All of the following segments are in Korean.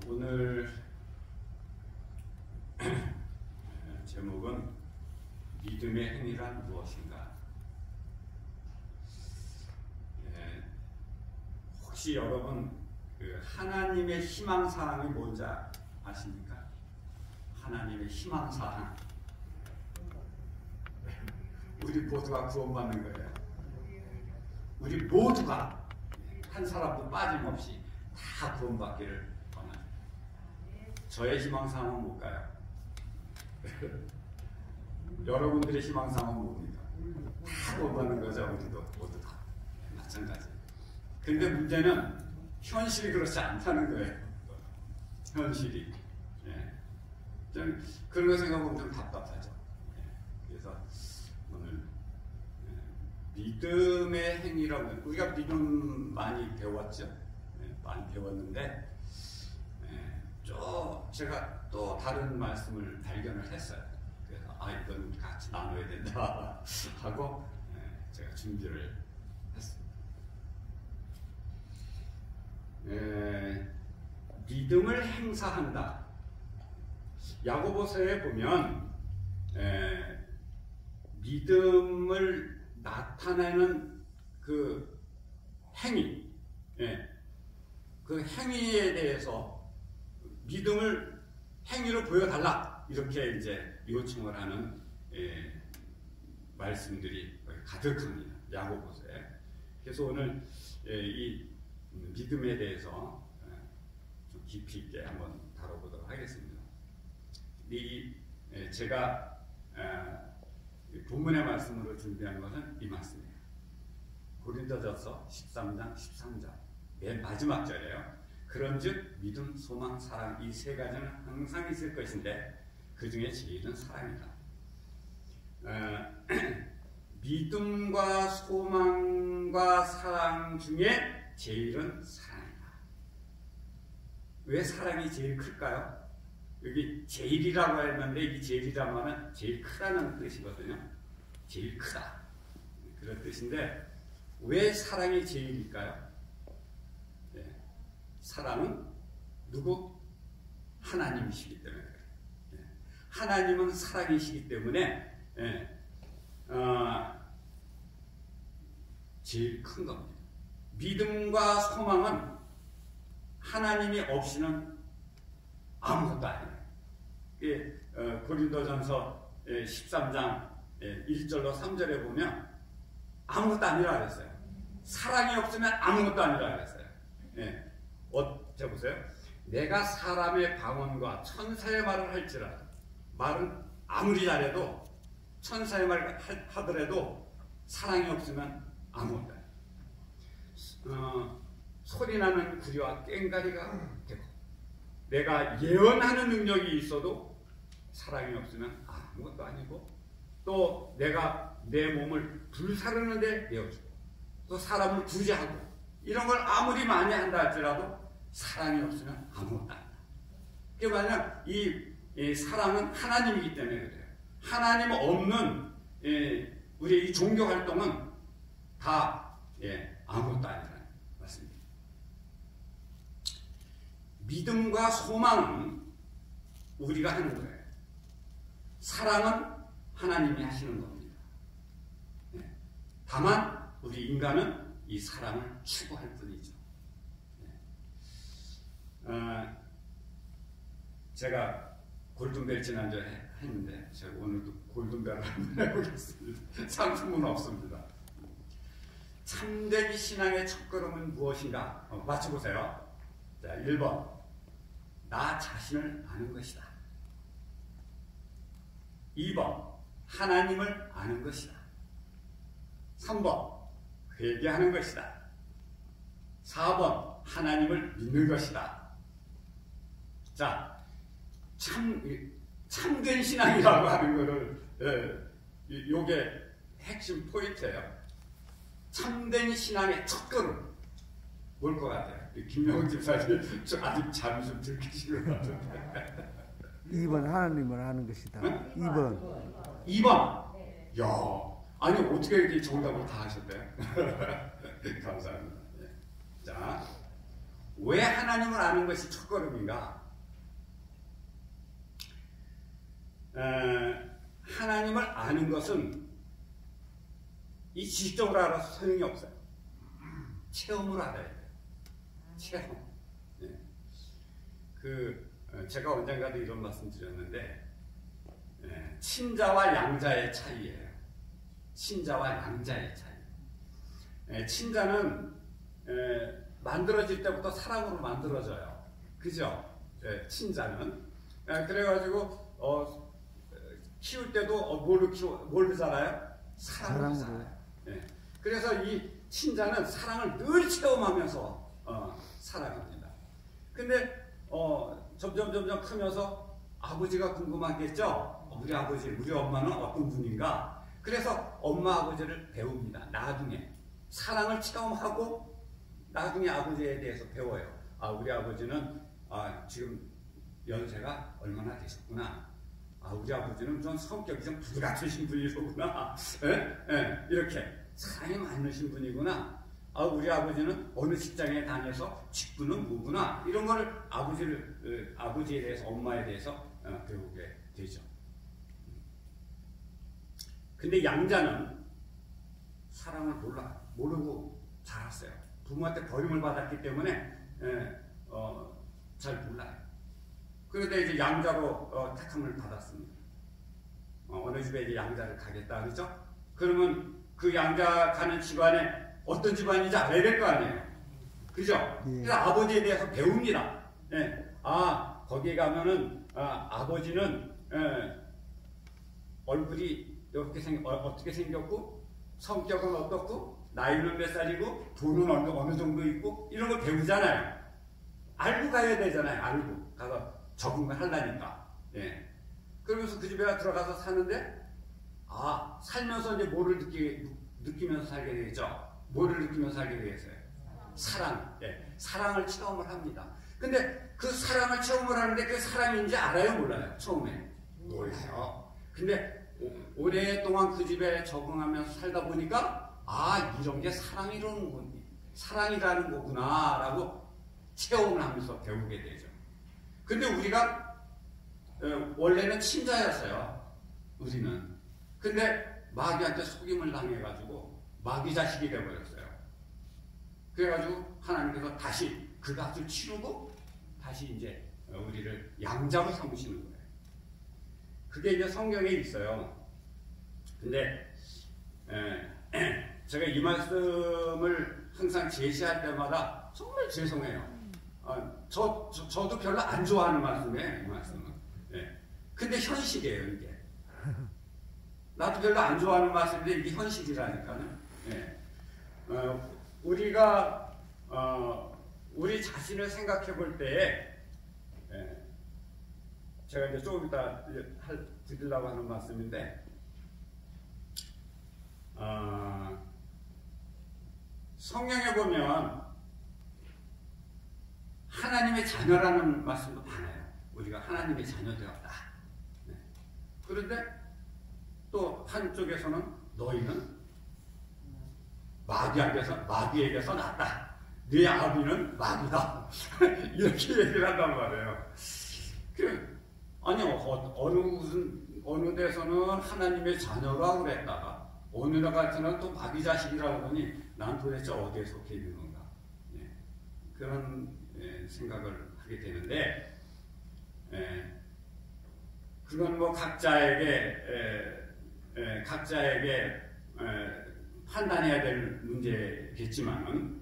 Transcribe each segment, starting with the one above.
오늘 제목은 믿음의 행위란 무엇인가? 혹시 여러분 하나님의 희망사항이 뭔지 아십니까? 하나님의 희망사항. 우리 모두가 구원받는 거예요. 우리 모두가 한 사람도 빠짐없이 다 구원받기를 원합니다. 저의 희망사항은 뭘까요? 여러분들의 희망사항은 뭡니까? 다 구원받는 거죠. 우리도 모두 다 마찬가지. 근데 문제는 현실이 그렇지 않다는 거예요. 현실이. 좀 그런 거 생각하면 좀 답답하죠. 그래서 오늘 믿음의 행위라고, 우리가 믿음 많이 배웠죠. 많이 배웠는데 제가 또 다른 말씀을 발견을 했어요. 그래서 이건 같이 나눠야 된다 하고 제가 준비를 했습니다. 믿음을 행사한다. 야고보서에 보면 믿음을 나타내는 그 행위, 그 행위에 대해서 믿음을 행위로 보여달라, 이렇게 이제 요청을 하는 말씀들이 가득합니다. 야고보서에. 그래서 오늘 이 믿음에 대해서 좀 깊이 있게 한번 다뤄보도록 하겠습니다. 제가 본문의 말씀으로 준비한 것은 이 말씀이에요. 고린도전서 13장 13절 맨 마지막 절이에요. 그런즉 믿음, 소망, 사랑, 이 세 가지는 항상 있을 것인데 그 중에 제일은 사랑이다. 믿음과 소망과 사랑 중에 제일은 사랑이다. 왜 사랑이 제일 클까요? 여기 제일이라고 했는데 이 제일이란 말은 제일 크다는 뜻이거든요. 제일 크다, 그런 뜻인데 왜 사랑이 제일일까요? 사랑은 누구? 하나님이시기 때문에 그래요. 하나님은 사랑이시기 때문에 제일 큰 겁니다. 믿음과 소망은 하나님이 없이는 아무것도 아니에요. 고린도전서 13장 1절로 3절에 보면 아무것도 아니라 그랬어요. 사랑이 없으면 아무것도 아니라 그랬어요. 자 보세요. 내가 사람의 방언과 천사의 말을 할지라도, 말은 아무리 잘해도 천사의 말을 하더라도 사랑이 없으면 아무것도 아니에요. 소리나는 구리와 꽹가리가 되고, 내가 예언하는 능력이 있어도 사랑이 없으면 아무것도 아니고, 또 내가 내 몸을 불사르는데 내어주고, 또 사람을 구제하고, 이런 걸 아무리 많이 한다 할지라도 사랑이 없으면 아무것도 아니다. 그게 뭐냐면 이 사랑은 하나님이기 때문에 그래요. 하나님 없는 우리의 이 종교 활동은 다 아무것도 아니라는 말씀입니다. 믿음과 소망은 우리가 하는 거예요. 사랑은 하나님이 하시는 겁니다. 다만 우리 인간은 이 사랑을 추구할 뿐이죠. 제가 골든벨 지난주에 했는데 제가 오늘도 골든벨을 한번 해보겠습니다. 상품은 없습니다. 참된 신앙의 첫걸음은 무엇인가? 맞춰보세요. 자, 1번 나 자신을 아는 것이다. 2번 하나님을 아는 것이다. 3번 회개하는 것이다. 4번 하나님을 믿는 것이다. 자, 참된 신앙이라고 하는 거를 요게 핵심 포인트예요. 참된 신앙의 첫걸음 뭘 것 같아요? 김명훈 집사님 아직 잠이 좀 들키시는 것 같은데. 2번 하나님을 아는 것이다. 응? 2번. 2번. 야, 아니 어떻게 이렇게 정답을 다 하셨대요? 감사합니다. 자, 왜 하나님을 아는 것이 첫걸음인가? 하나님을 아는 것은 이 지식적으로 알아서 소용이 없어요. 체험으로 알아야 돼요. 체험. 네. 제가 언젠가도 이런 말씀 드렸는데, 친자와 양자의 차이예요. 친자와 양자의 차이. 친자는 만들어질 때부터 사랑으로 만들어져요. 그죠? 친자는. 그래가지고 키울 때도 뭘로 자라요? 사랑으로 자라요. 그래서 이 친자는 사랑을 늘 체험하면서 살아갑니다. 근데 점점 크면서 아버지가 궁금하겠죠? 우리 아버지, 우리 엄마는 어떤 분인가? 그래서 엄마 아버지를 배웁니다. 나중에 사랑을 체험하고 나중에 아버지에 대해서 배워요. 우리 아버지는 지금 연세가 얼마나 되셨구나. 우리 아버지는 좀 성격이 좀 불같으신 분이로구나. 이렇게 사랑이 많으신 분이구나. 우리 아버지는 어느 직장에 다녀서 직분은 뭐구나. 이런 거를 아버지에 대해서, 엄마에 대해서 배우게 되죠. 근데 양자는 사랑을 모르고 자랐어요. 부모한테 버림을 받았기 때문에 잘 몰라요. 그런데 이제 양자로 택함을 받았습니다. 어느 집에 이제 양자를 가겠다 그러죠? 그러면 그 양자 가는 집안에 어떤 집안인지 알아야 될 거 아니에요. 그죠? 그래서 아버지에 대해서 배웁니다. 거기에 가면은 아버지는 얼굴이 이렇게 어떻게 생겼고, 성격은 어떻고, 나이는 몇 살이고, 돈은 어느 정도 있고, 이런 걸 배우잖아요. 알고 가야 되잖아요. 알고 가서 적응을 하려니까. 그러면서 그 집에 들어가서 사는데, 살면서 이제 뭐를 느끼면서 살게 되겠죠. 뭐를 느끼면서 살게 되겠어요? 사랑. 사랑을 체험을 합니다. 근데 그 사랑을 체험을 하는데 그 사랑인지 알아요? 몰라요? 처음에. 몰라요. 근데 오랫동안 그 집에 적응하면서 살다 보니까 이런 게 사랑이라는 거구나 라고 체험을 하면서 배우게 되죠. 근데 우리가 원래는 친자였어요. 우리는. 근데 마귀한테 속임을 당해가지고 마귀 자식이 되어버렸어요. 그래가지고 하나님께서 다시 그 값을 치르고 다시 이제 우리를 양자로 삼으시는 거예요. 그게 이제 성경에 있어요. 근데 제가 이 말씀을 항상 제시할 때마다 정말 죄송해요. 저도 별로 안 좋아하는 말씀이에요, 이 말씀은. 근데 현실이에요, 이게. 나도 별로 안 좋아하는 말씀인데 이게 현실이라니까요. 우리가 우리 자신을 생각해 볼 때에 제가 이제 조금 이따 드리려고 하는 말씀인데 성경에 보면 하나님의 자녀라는 말씀도 많아요. 우리가 하나님의 자녀 되었다. 그런데 또 한쪽에서는 너희는 마귀에게서 났다. 네 아비는 마귀다. 이렇게 얘기를 한단 말이에요. 어느 데서는 하나님의 자녀라고 그랬다가 어느 데 같으면 또 마귀 자식이라고 하더니 난 도대체 어디에 속해 있는 건가. 그런 생각을 하게 되는데 그건 뭐 각자에게 판단해야 될 문제겠지만은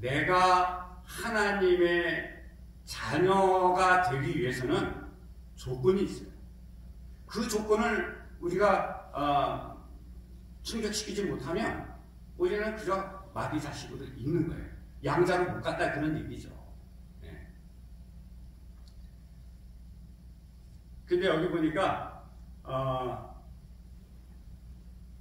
내가 하나님의 자녀가 되기 위해서는 조건이 있어요. 그 조건을 우리가 충족시키지 못하면 우리는 그저 마귀 자식으로 있는 거예요. 양자로 못 갔다 그런 얘기죠. 근데 여기 보니까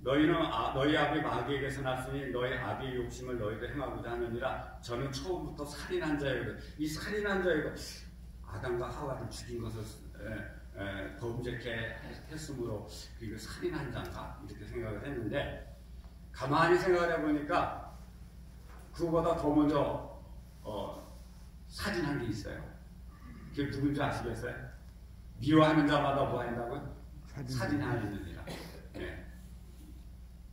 너희 아비 마귀에게서 났으니 너희 아비의 욕심을 너희도 행하고자 하느니라. 저는 처음부터 살인한 자이고, 이 살인한 자이고 아담과 하와를 죽인 것을 범죄케 했으므로 이거 살인한 자인가 이렇게 생각을 했는데 가만히 생각을 해보니까 그거보다 더 먼저 사진 한 개 있어요. 그게 누군지 아시겠어요? 미워하는 자마다 뭐 한다고요? 사진 하나 있느니라. 예.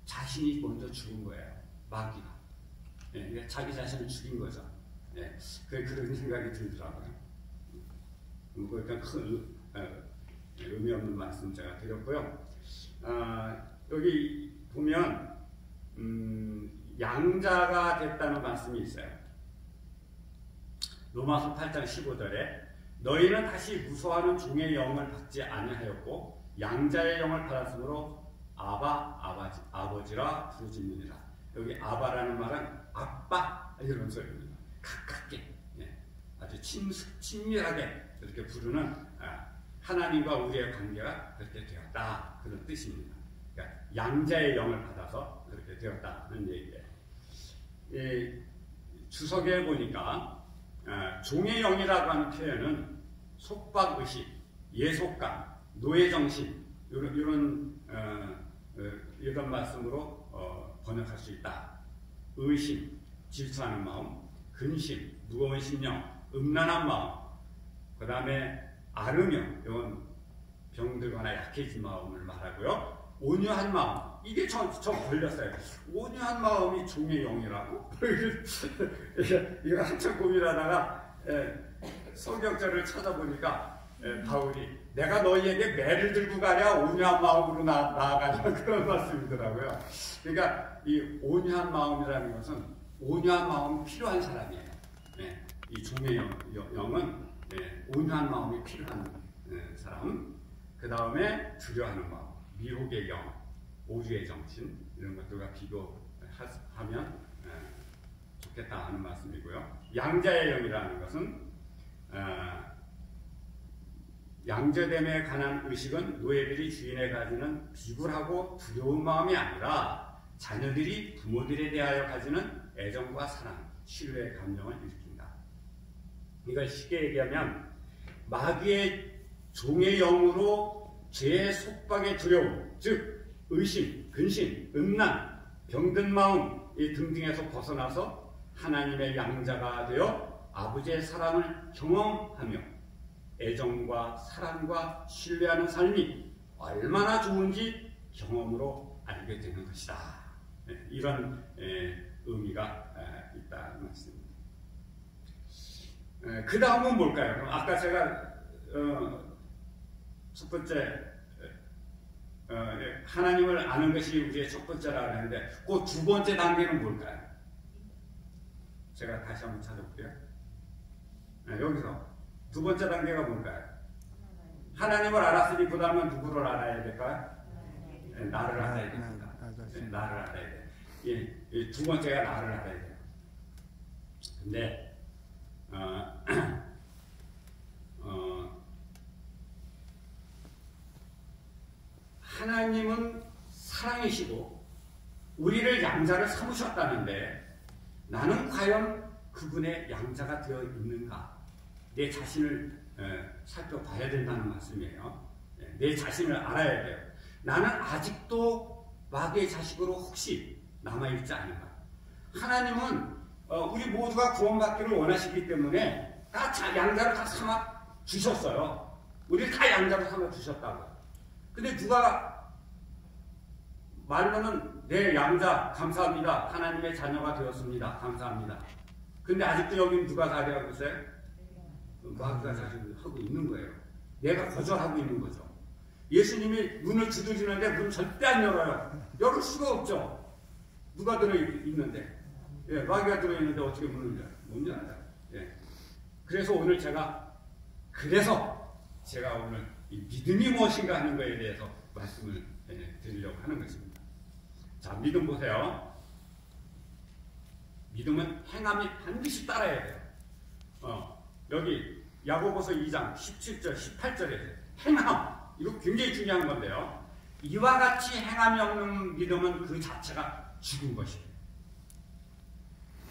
자신이 먼저 죽은 거예요. 마귀가. 예. 자기 자신을 죽인 거죠. 예. 그런 생각이 들더라고요. 그러니까 큰 의미 없는 말씀 제가 드렸고요. 여기 보면 양자가 됐다는 말씀이 있어요. 로마서 8장 15절에 너희는 다시 무서워하는 종의 영을 받지 아니하였고 양자의 영을 받았으므로 아버지라 부르짖느니라. 여기 아바라는 말은 아빠 이런 소리입니다. 가깝게, 아주 친밀하게 이렇게 부르는 하나님과 우리의 관계가 그렇게 되었다, 그런 뜻입니다. 그러니까 양자의 영을 받아서 그렇게 되었다는 얘기예요. 주석에 보니까 종의 영이라고 하는 표현은 속박의식, 예속감, 노예정신 이런 말씀으로 번역할 수 있다. 의심, 질투하는 마음, 근심, 무거운 심령, 음란한 마음, 그 다음에 아르명, 이건 병들거나 약해진 마음을 말하고요. 온유한 마음, 이게 저 걸렸어요. 온유한 마음이 종의 영이라고? 이거 한참 고민하다가 성경절을 찾아보니까 바울이 내가 너희에게 매를 들고 가랴 온유한 마음으로 나아가냐 그런 말씀이더라고요. 그러니까 이 온유한 마음이라는 것은 온유한 마음이 필요한 사람이에요. 이 종의 영은 온유한 마음이 필요한 사람. 그 다음에 두려워하는 마음, 미혹의 영, 오류의 정신, 이런 것들과 비교하면 좋겠다 하는 말씀이고요. 양자의 영이라는 것은 양자됨에 관한 의식은 노예들이 주인에 가지는 비굴하고 두려운 마음이 아니라 자녀들이 부모들에 대하여 가지는 애정과 사랑, 신뢰의 감정을 일으킨다. 이걸 쉽게 얘기하면 마귀의 종의 영으로 죄의 속박의 두려움, 즉 의심, 근심, 음란, 병든 마음 등등에서 벗어나서 하나님의 양자가 되어 아버지의 사랑을 경험하며 애정과 사랑과 신뢰하는 삶이 얼마나 좋은지 경험으로 알게 되는 것이다. 이런 의미가 있다는 말씀입니다. 그 다음은 뭘까요? 아까 제가 첫 번째 하나님을 아는 것이 우리의 첫 번째라고 했는데 그 두 번째 단계는 뭘까요? 제가 다시 한번 찾아볼게요. 여기서 두 번째 단계가 뭘까요? 하나님을 알았으니 그 다음은 누구를 알아야 될까요? 나를 알아야 됩니다. 나를 알아야 돼. 두 번째가 나를 알아야 돼요. 근데 하나님은 사랑이시고 우리를 양자를 삼으셨다는데 나는 과연 그분의 양자가 되어 있는가? 내 자신을 살펴봐야 된다는 말씀이에요. 내 자신을 알아야 돼요. 나는 아직도 마귀의 자식으로 혹시 남아있지 않은가? 하나님은 우리 모두가 구원받기를 원하시기 때문에 다 양자를 다 삼아 주셨어요. 우리를 다 양자로 삼아 주셨다고. 근데 누가 말로는 내 양자 감사합니다. 하나님의 자녀가 되었습니다. 감사합니다. 근데 아직도 여기 누가 가려고 있어요? 마귀가 자식하고 있는 거예요. 내가 거절하고 있는 거죠. 예수님이 문을 두드리는데 문 절대 안 열어요. 열을 수가 없죠. 누가 들어있는데. 마귀가 들어있는데 어떻게 문을 열어요? 못 열어요. 그래서 오늘 제가 오늘 이 믿음이 무엇인가 하는 것에 대해서 말씀을 드리려고 하는 것입니다. 자, 믿음 보세요. 믿음은 행함이 반드시 따라야 돼요. 여기 야고보서 2장 17절, 18절에 행함, 이거 굉장히 중요한 건데요. 이와 같이 행함이 없는 믿음은 그 자체가 죽은 것이에요.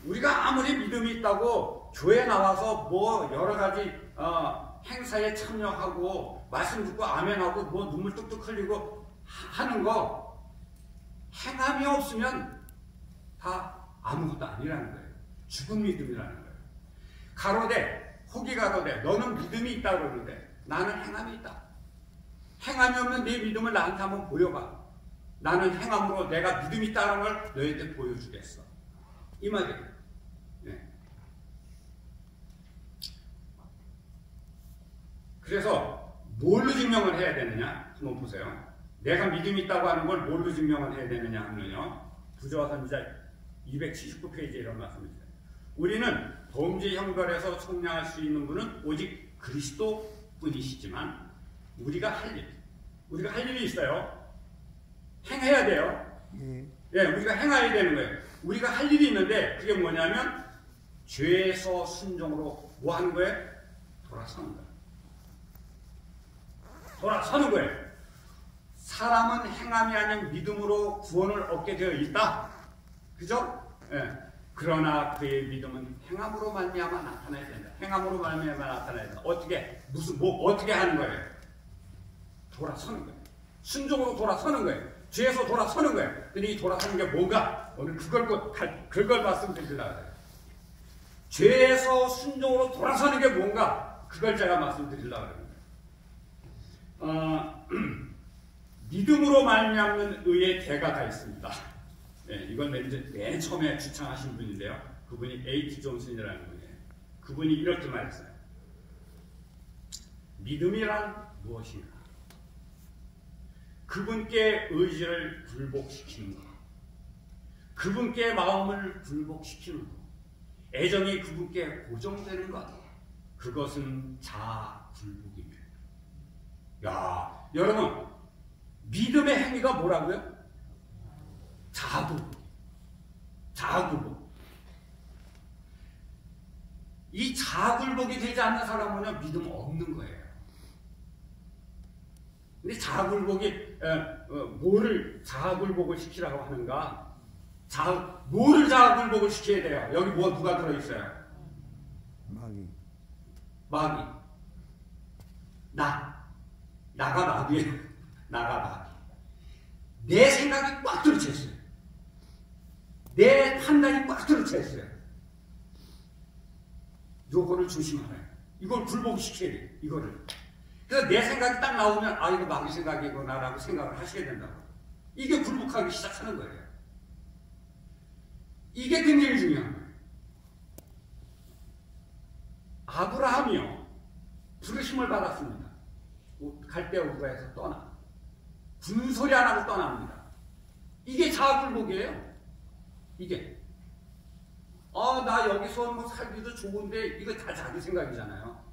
우리가 아무리 믿음이 있다고 교회 나와서 뭐 여러 가지 행사에 참여하고 말씀 듣고 아멘하고 뭐 눈물 뚝뚝 흘리고 하는 거 행함이 없으면 다 아무것도 아니라는 거예요. 죽은 믿음이라는 거예요. 가로되 혹이 가로되 너는 믿음이 있다 그러는데 나는 행함이 있다. 행함이 없는 내 믿음을 나한테 한번 보여봐. 나는 행함으로 내가 믿음이 있다는 걸 너희한테 보여주겠어. 이 말이에요. 네. 그래서 뭘로 증명을 해야 되느냐? 한번 보세요. 내가 믿음이 있다고 하는 걸 뭘로 증명을 해야 되느냐 하면요. 부조와 선지자 279페이지에 이런 말씀을 드려요. 우리는 범죄 형벌에서 속량할 수 있는 분은 오직 그리스도 뿐이시지만 우리가 할 일이 있어요. 행해야 돼요. 예, 우리가 행해야 되는 거예요. 우리가 할 일이 있는데 그게 뭐냐면 죄에서 순종으로 뭐 하는 거예요? 돌아서는 거예요. 돌아서는 거예요. 사람은 행함이 아닌 믿음으로 구원을 얻게 되어 있다. 그죠? 예. 그러나 그의 믿음은 행함으로 말미암아 나타나야 된다. 행함으로 말미암아 나타나야 된다. 어떻게 어떻게 하는 거예요? 돌아서는 거예요. 순종으로 돌아서는 거예요. 죄에서 돌아서는 거예요. 근데 이 돌아서는 게 뭔가? 오늘 그걸 말씀드리려고 해요. 죄에서 순종으로 돌아서는 게 뭔가? 그걸 제가 말씀드리려고 해요. 믿음으로 말미암는 의의 대가가 있습니다. 네, 이건 맨 처음에 주창하신 분인데요. 그분이 A.T. 존슨이라는 분이에요. 그분이 이렇게 말했어요. 믿음이란 무엇인가? 그분께 의지를 굴복시키는 것, 그분께 마음을 굴복시키는 것, 애정이 그분께 고정되는 것, 그것은 자아 굴복입니다. 야, 여러분, 믿음의 행위가 뭐라고요? 자아굴복. 자아굴복. 이 자아굴복이 되지 않는 사람은 믿음 없는 거예요. 근데 자아굴복이 뭐를 자아굴복을 시키라고 하는가? 뭐를 자아굴복을 시켜야 돼요? 여기 누가 들어있어요? 마귀. 나가 마귀예요. 나가 마귀. 내 생각이 꽉 들어찼어요. 내 판단이 꽉 들어찼어요. 요거를 조심하라. 이걸 굴복시켜야 돼요. 이거를. 그래서 내 생각이 딱 나오면 이거 마귀 생각이구나라고 생각을 하셔야 된다고. 이게 굴복하기 시작하는 거예요. 이게 굉장히 중요한 거예요. 아브라함이요. 부르심을 받았습니다. 갈대우르에서 떠나. 군소리 안 하고 떠납니다. 이게 자아굴복이에요. 이게. 나 여기서 뭐 살기도 좋은데 이거 다 자기 생각이잖아요.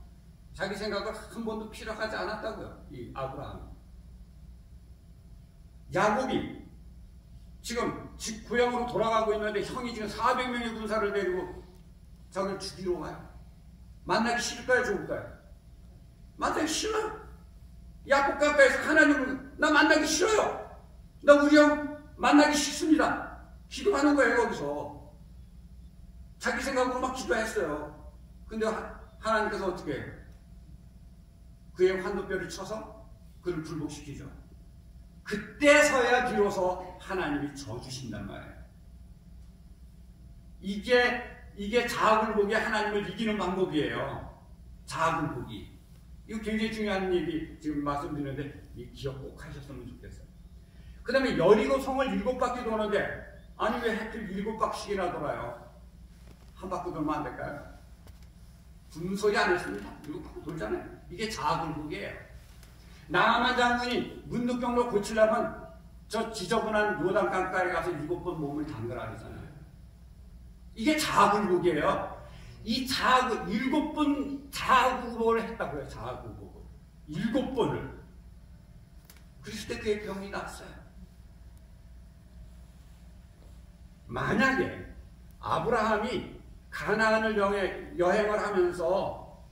자기 생각을 한 번도 필요하지 않았다고요. 이 아브라함. 야곱이 지금 집 고향으로 돌아가고 있는데 형이 지금 400명의 군사를 데리고 저를 죽이러 와요. 만나기 싫을까요? 좋을까요? 만나기 싫어요. 야곱 가까이서 하나님을 나 만나기 싫어요. 나 우리 형 만나기 싫습니다. 기도하는 거예요. 여기서 자기 생각으로 막 기도했어요. 근데 하나님께서 어떻게 해요? 그의 환도뼈를 쳐서 그를 굴복시키죠. 그때서야 비로소 하나님이 져주신단 말이에요. 이게 자아굴복이 하나님을 이기는 방법이에요. 자아굴복이. 이거 굉장히 중요한 얘기 지금 말씀드리는데 기억 꼭 하셨으면 좋겠어요. 그 다음에 여리고 성을 7바퀴 도는데 아니 왜 하필 7바퀴나 돌아요? 한 바퀴 돌면 안 될까요? 군소리 안 했습니다. 7바퀴 돌잖아요. 이게 자아굴복이에요. 나아만 장군이 문득병로 고치려면 저 지저분한 요단 강가에 가서 7번 몸을 담그라 그러잖아요. 이게 자아굴복이에요. 이 7번 자아굴복을 했다고요. 자아굴복을 7번을. 그랬을 때 그의 병이 났어요. 만약에 아브라함이 가나안을 여행을 하면서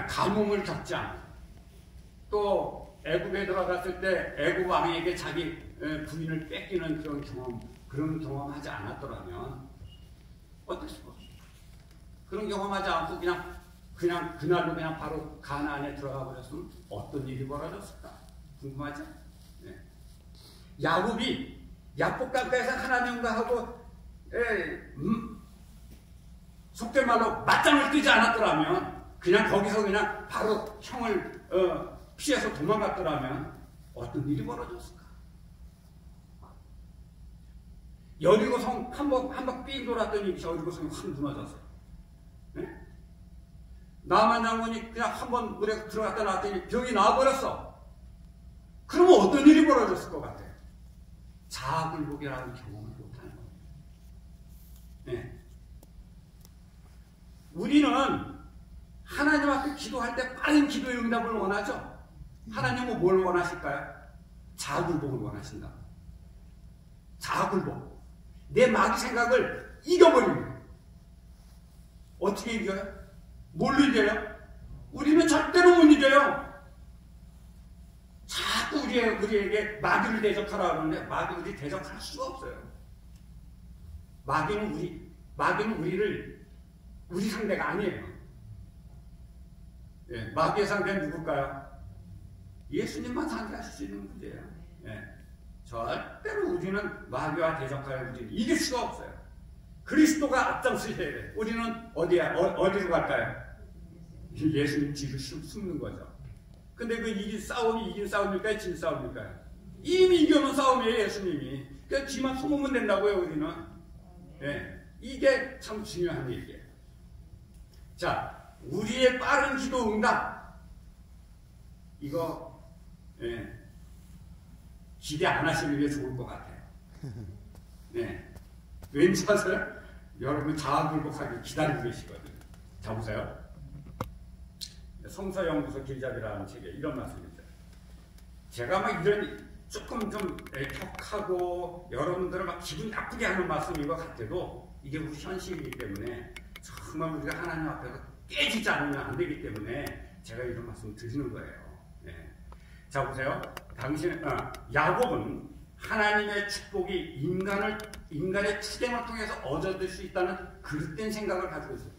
가뭄을 겪지 않고 또 애굽에 들어갔을 때 애굽 왕에게 자기 부인을 뺏기는 그런 경험하지 않았더라면 어떨 수가 없어요. 그런 경험하지 않고 그냥 그날로 그냥 바로 가나안에 들어가 버렸으면 어떤 일이 벌어졌을까 궁금하죠? 네. 야곱이 야복 강가에서 하나님과 하고 속된 말로 맞짱을 뜨지 않았더라면, 그냥 거기서 그냥 바로 형을 피해서 도망갔더라면 어떤 일이 벌어졌을까? 여리고성 한번 삥 돌았더니 여리고성이 확 무너졌어요. 네? 나만 장군이 그냥 한번 물에 들어갔다 나왔더니 병이 나와버렸어. 그러면 어떤 일이 벌어졌을 것 같아요? 자아굴복이라는 경험을 못하는 거예요. 네. 우리는 하나님 앞에 기도할 때 빠른 기도의 응답을 원하죠. 하나님은 뭘 원하실까요? 자아굴복을 원하신다. 자아굴복. 내 마귀 생각을 이겨버리는 거예요. 어떻게 이겨요? 뭘로 이겨요? 우리는 절대로 못 이겨요. 자꾸 우리에게 마귀를 대적하라 그러는데 마귀를 우리 대적할 수가 없어요. 마귀는 우리 상대가 아니에요. 예, 마귀의 상대는 누굴까요? 예수님만 상대하실 수 있는 문제예요. 예, 절대로 우리는 마귀와 대적하여 우리는 이길 수가 없어요. 그리스도가 앞장서셔야 돼요. 우리는 어디로 갈까요? 예수님 뒤를 숨는 거죠. 근데 그 이긴 싸움일까요? 진 싸움일까요? 이미 이겨놓은 싸움이에요, 예수님이. 그러니까 뒤만 숨으면 된다고요, 우리는. 예, 이게 참 중요한 얘기예요. 자, 우리의 빠른 기도 응답. 이거, 예, 기대 안 하시는 게 좋을 것 같아요. 네. 왠지 아세요? 여러분 자아굴복하기 기다리고 계시거든요. 자, 보세요. 성서연구소 길잡이라는 책에 이런 말씀이 있어요. 제가 막 이런 조금 좀 애격하고 여러분들을 막 기분 나쁘게 하는 말씀인 것 같아도 이게 우리 현실이기 때문에 정말 우리가 하나님 앞에서 깨지지 않으면 안 되기 때문에 제가 이런 말씀을 드리는 거예요. 네. 자, 보세요. 야곱은 하나님의 축복이 인간의 투쟁을 통해서 얻어들 수 있다는 그릇된 생각을 가지고 있어요.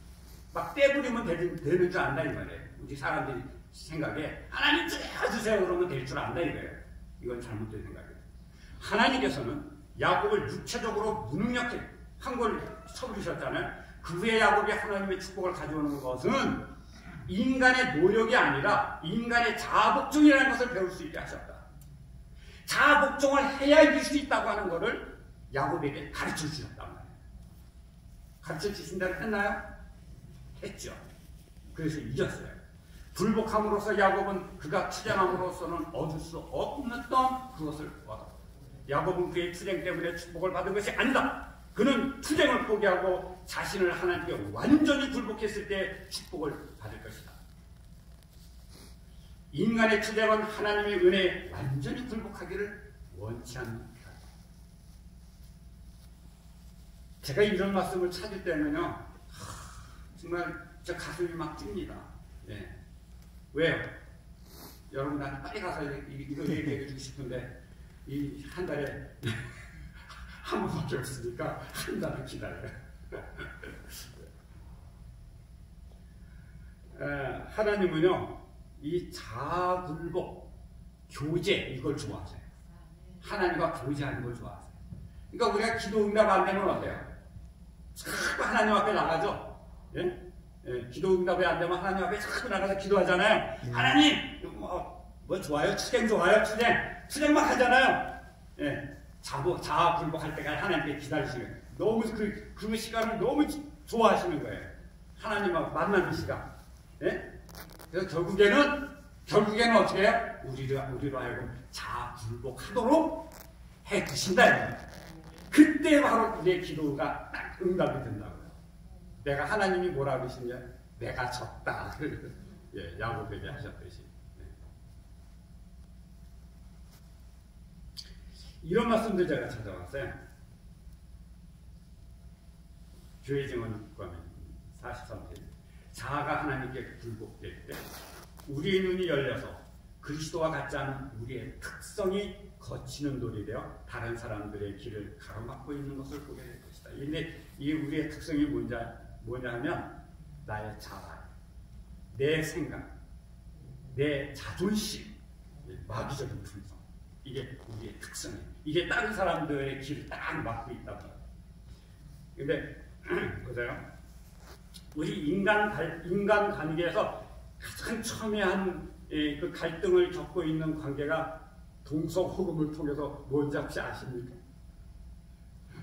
막 떼부리면 되는 줄 안다 이 말이에요. 우리 사람들이 생각에 하나님 주세요 그러면 될 줄 안다 이거예요. 이건 잘못된 생각이에요. 하나님께서는 야곱을 육체적으로 무능력한 걸 쳐부리셨잖아요. 그 후에 야곱이 하나님의 축복을 가져오는 것은 인간의 노력이 아니라 인간의 자아복종이라는 것을 배울 수 있게 하셨다. 자아복종을 해야 이길 수 있다고 하는 것을 야곱에게 가르쳐 주셨단 말이에요. 가르쳐 주신 대로 했나요? 했죠. 그래서 이겼어요. 불복함으로써 야곱은 그가 투쟁함으로써는 얻을 수 없었던 그것을 얻었다. 야곱은 그의 투쟁 때문에 축복을 받은 것이 아니다. 그는 투쟁을 포기하고 자신을 하나님께 완전히 굴복했을 때 축복을 받을 것이다. 인간의 투쟁은 하나님의 은혜에 완전히 굴복하기를 원치 않는 것이다. 제가 이런 말씀을 찾을 때는요, 정말 저 가슴이 막 뜁니다. 예. 왜요? 여러분 나한테 빨리 가서 이거 얘기해 주고 싶은데 이 한 달에 한 번밖에 없으니까 한 달을 기다려요. 하나님은요 이 자아굴복, 교제 이걸 좋아하세요. 하나님과 교제하는 걸 좋아하세요. 그러니까 우리가 기도 응답 안 되면 어때요? 자꾸 하나님 앞에 나가죠. 예? 예, 기도 응답이 안 되면 하나님 앞에 자꾸 나가서 기도하잖아요. 하나님 뭐 좋아요? 투쟁 좋아요? 투쟁만 하잖아요. 예, 자아굴복할 때까지 하나님께 기다리시는 거예요. 너무 그 시간을 너무 좋아하시는 거예요. 하나님하고 만나는 시간. 예? 그래서 결국에는 어떻게 해요? 우리로 하여금 자아굴복하도록 해 주신다. 그때 바로 우리의 기도가 딱 응답이 된다고요. 내가 하나님이 뭐라 그러시냐? 내가 졌다. 예, 야곱에게 하셨듯이. 네. 이런 말씀들 제가 찾아왔어요. 교회 증언과는 43편. 자아가 하나님께 굴복될 때 우리의 눈이 열려서 그리스도와 같지 않은 우리의 특성이 거치는 돌이 되어 다른 사람들의 길을 가로막고 있는 것을 보게 될 것이다. 근데 이 우리의 특성이 뭐냐 하면 나의 자아, 내 생각, 내 자존심, 마귀적인 품성. 이게 우리의 특성이에요. 이게 다른 사람들의 길을 딱 막고 있다고. 근데 보세요. 우리 인간 관계에서 가장 처음에 한 그 갈등을 겪고 있는 관계가 동서호흡을 통해서 뭔지 혹시 아십니까?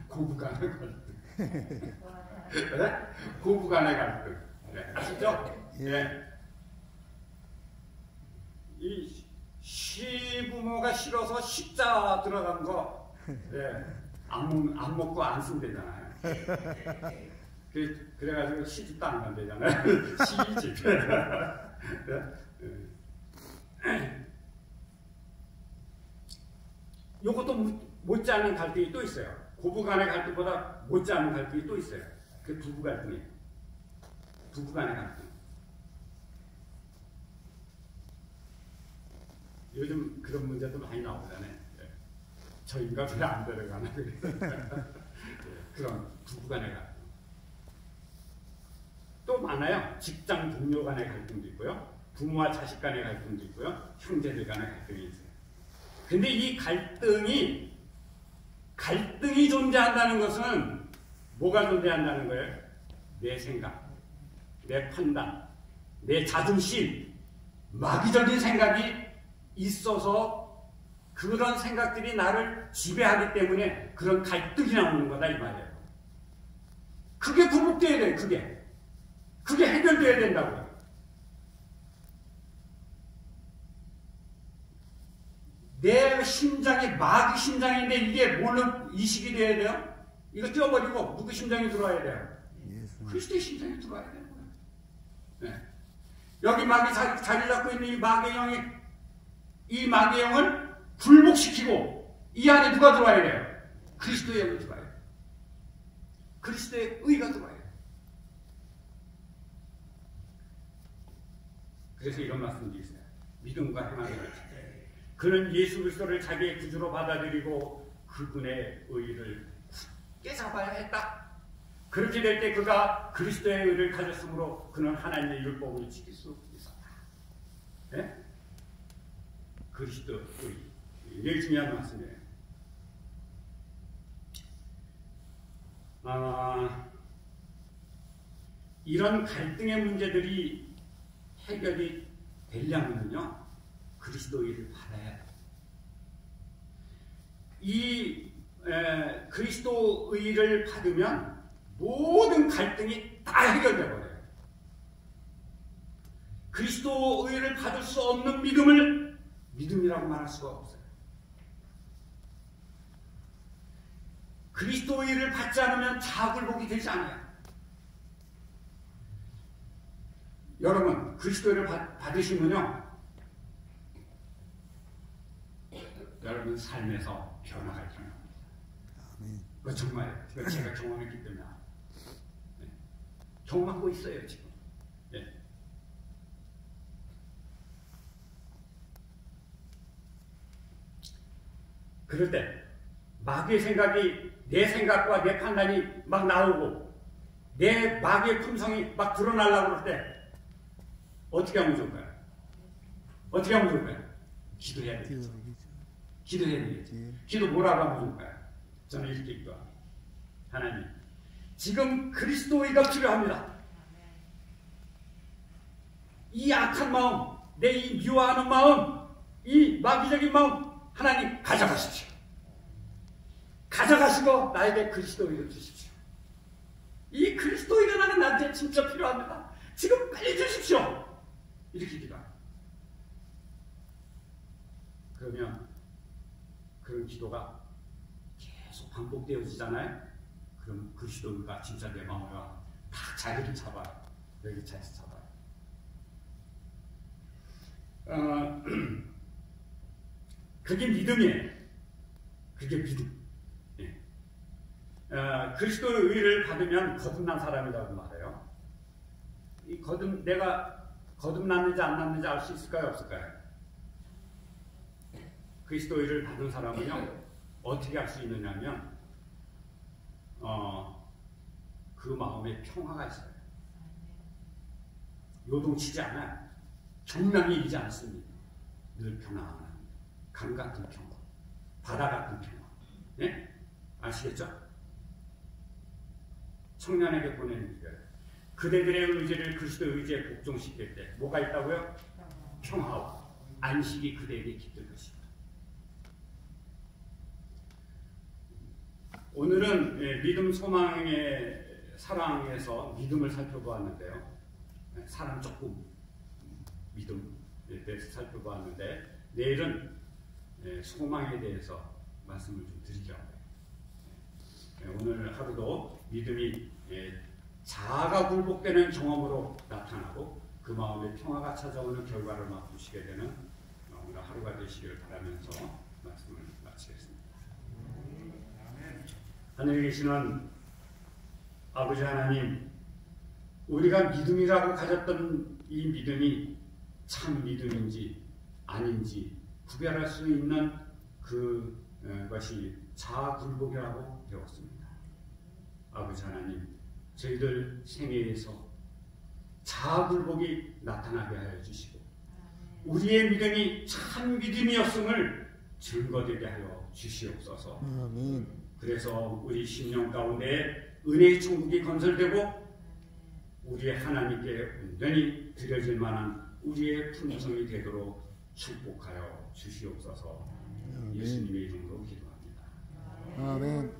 고부간의 갈등. 네? 고부간의 갈등. 네, 아시죠? 네. 이 시부모가 싫어서 식자 들어간 거, 네, 안 먹고 안 쓴대잖아요. 그래가지고 시집도 안 간대잖아요. 시집. 요것도 못지않은 갈등이 또 있어요. 고부간의 갈등보다 못지않은 갈등이 또 있어요. 그 부부 갈등이에요. 부부간의 갈등. 요즘 그런 문제도 많이 나오잖아요. 저 인간 왜 안 데려가나. 그런 부부간의 갈등. 또 많아요. 직장 동료 간의 갈등도 있고요. 부모와 자식 간의 갈등도 있고요. 형제들 간의 갈등이 있어요. 근데 이 갈등이 존재한다는 것은 뭐가 존재한다는 거예요? 내 생각, 내 판단, 내 자존심, 마귀적인 생각이 있어서 그런 생각들이 나를 지배하기 때문에 그런 갈등이 나오는 거다 이 말이에요. 그게 굴복돼야 돼요. 그게 해결돼야 된다고요. 내 심장이 마귀 심장인데 이게 뭘로 이식이 돼야 돼요? 이거 띄워버리고 누구 심장이 들어와야 돼요? 그리스도의 심장이 들어와야 되는 거예요. 네. 여기 마귀 자리 잡고 있는 이 마귀의 영을 굴복시키고 이 안에 누가 들어와야 돼요? 그리스도의 영이 들어와야 돼요. 그리스도의 의가 들어와야 돼요. 그래서 이런 말씀이 있어요. 믿음과 행함이 같이. 그는 예수 그리스도를 자기의 구주로 받아들이고 그분의 의를 굳게 잡아야 했다. 그렇게 될 때 그가 그리스도의 의를 가졌으므로 그는 하나님의 율법을 지킬 수 있었다. 네? 그리스도의 의. 이게 중요한 말씀이에요. 이런 갈등의 문제들이 해결이 되려면요. 그리스도의를 받아야 돼요. 이 그리스도의를 받으면 모든 갈등이 다 해결돼 버려요. 그리스도의를 받을 수 없는 믿음을 믿음이라고 말할 수가 없어요. 그리스도의를 받지 않으면 자굴복이 되지 않아요. 여러분 그리스도의를 받으시면요. 여러분 삶에서 변화가 일어납니다. 그거 정말 제가 경험했기 때문에 네. 경험하고 있어요 지금. 네. 그럴 때 마귀의 생각이 내 생각과 내 판단이 막 나오고 내 마귀의 품성이 막 드러나려고 할 때 어떻게 하면 좋을까요? 어떻게 하면 좋을까요? 기도해야 되겠죠. 기도해야 되겠죠. 기도 뭐라고 하면 좋을까요? 저는 이렇게 기도합니다. 하나님, 지금 그리스도의가 필요합니다. 이 악한 마음, 내 이 미워하는 마음, 이 마귀적인 마음 하나님 가져가십시오. 가져가시고 나에게 그리스도의를 주십시오. 이 그리스도의가 나한테 진짜 필요합니다. 지금 빨리 주십시오. 이렇게 기도합니다. 그러면 그런 기도가 계속 반복되어지잖아요. 그럼 그리스도가 진짜 내 마음을 딱 자리를 잡아요. 여기 자리 잡아요. 그게 믿음이에요. 그게 믿음. 예. 그리스도의 의를 받으면 거듭난 사람이라고 말해요. 내가 거듭났는지 안 났는지 알 수 있을까요? 없을까요? 그리스도의 의를 받은 사람은요, 어떻게 할 수 있느냐면, 그 마음에 평화가 있어요. 요동치지 않아요. 경랑이 일지 않습니다. 늘 평안한 강 같은 평화, 바다 같은 평화. 네? 아시겠죠? 청년에게 보내는 길. 그대들의 의지를 그리스도 의지에 복종시킬 때 뭐가 있다고요? 평화와 안식이 그대에게 깃들 것입니다. 오늘은 믿음, 소망의 사랑에서 믿음을 살펴보았는데요. 사랑 조금, 믿음에 대해서 살펴보았는데 내일은 소망에 대해서 말씀을 좀 드리려고 해요. 오늘 하루도 믿음이 자아가 굴복되는 경험으로 나타나고 그 마음에 평화가 찾아오는 결과를 맛보시게 되는 오늘 하루가 되시기를 바라면서 말씀을 마치겠습니다. 하늘에 계시는 아버지 하나님, 우리가 믿음이라고 가졌던 이 믿음이 참 믿음인지 아닌지 구별할 수 있는 그것이 자아 굴복이라고 배웠습니다. 아버지 하나님, 저희들 생애에서 자아 굴복이 나타나게 하여 주시고 우리의 믿음이 참 믿음이었음을 증거되게 하여 주시옵소서. 그래서 우리 심령 가운데 은혜의 천국이 건설되고 우리의 하나님께 온전히 드려질 만한 우리의 품성이 되도록 축복하여 주시옵소서. 예수님의 이름으로 기도합니다. 아멘.